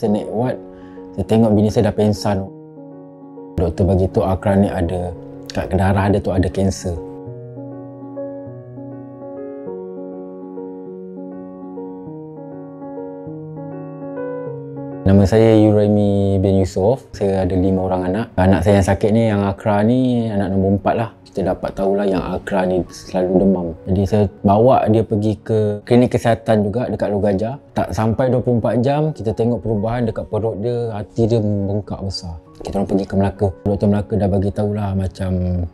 Saya naik ward, saya tengok bini saya dah pensan. Doktor bagi tahu Akra ni ada, kat darah dia tu ada kanser. Nama saya Yuraimi bin Yusof. Saya ada 5 orang anak. Anak saya yang sakit ni, yang Akra ni, anak nombor 4 lah. Kita dapat tahulah yang Akra ni selalu demam. Jadi saya bawa dia pergi ke klinik kesihatan juga dekat Luar Gajah. Tak sampai 24 jam, kita tengok perubahan dekat perut dia, hati dia membengkak besar. Kita orang pergi ke Melaka. Doktor Melaka dah bagi tahulah macam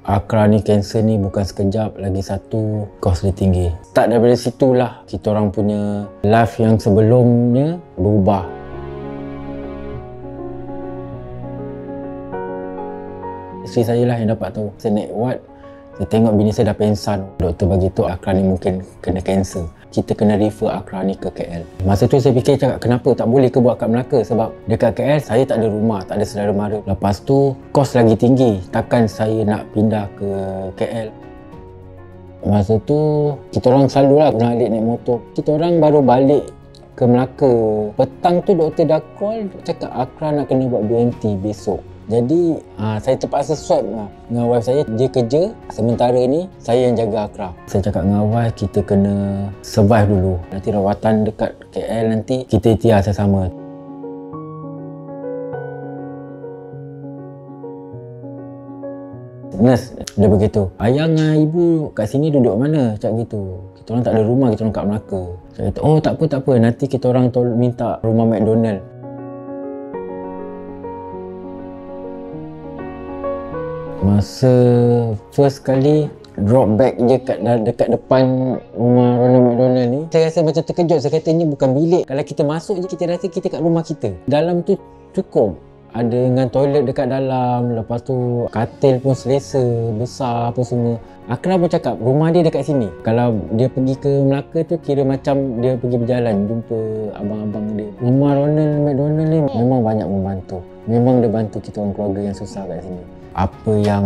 Akra ni kanser ni bukan sekejap, lagi satu kos dia tinggi. Start daripada situlah kita orang punya life yang sebelumnya berubah. Isteri saya lah yang dapat tahu. Saya naik ward, saya tengok bini saya dah pensan. Doktor bagi tahu Akra ni mungkin kena kanser. Kita kena refer Akra ni ke KL. Masa tu saya fikir cakap, kenapa tak boleh ke buat kat Melaka? Sebab dekat KL saya tak ada rumah, tak ada saudara mara. Lepas tu kos lagi tinggi. Takkan saya nak pindah ke KL. Masa tu kita orang selalulah pernah adik naik motor. Kita orang baru balik ke Melaka. Petang tu doktor dah call, cakap Akra nak kena buat BNT besok. Jadi saya terpaksa swap dengan wife saya. Dia kerja, sementara ni saya yang jaga Akra. Saya cakap dengan wife, kita kena survive dulu. Nanti rawatan dekat KL nanti kita ikhtiar sama-sama. Nurse dia begitu, ayah dengan ibu kat sini duduk mana? Cakap gitu. Kita orang tak ada rumah, kita orang kat Melaka. Cakap gitu, oh tak apa, nanti kita orang minta rumah McDonald. Masa first kali drop back je dekat depan rumah Ronald McDonald ni, saya rasa macam terkejut. Saya kata ni bukan bilik. Kalau kita masuk je, kita rasa kita kat rumah kita. Dalam tu cukup. Ada dengan toilet dekat dalam, lepas tu katil pun selesa, besar apa semua. Akra pun cakap rumah dia dekat sini. Kalau dia pergi ke Melaka tu kira macam dia pergi berjalan jumpa abang-abang dia. Rumah Ronald McDonald ni memang banyak membantu. Memang dia bantu kita orang keluarga yang susah kat sini. Apa yang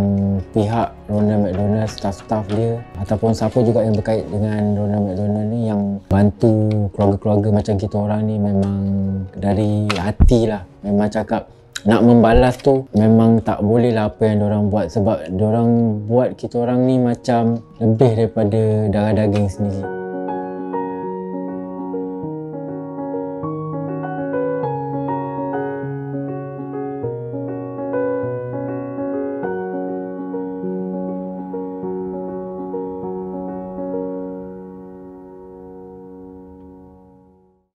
pihak Ronald McDonald, staff-staff dia ataupun siapa juga yang berkait dengan Ronald McDonald ni yang bantu keluarga-keluarga macam kita orang ni memang dari hati lah. Memang cakap nak membalas tu memang tak boleh lah apa yang diorang buat, sebab diorang buat kita orang ni macam lebih daripada darah daging sendiri.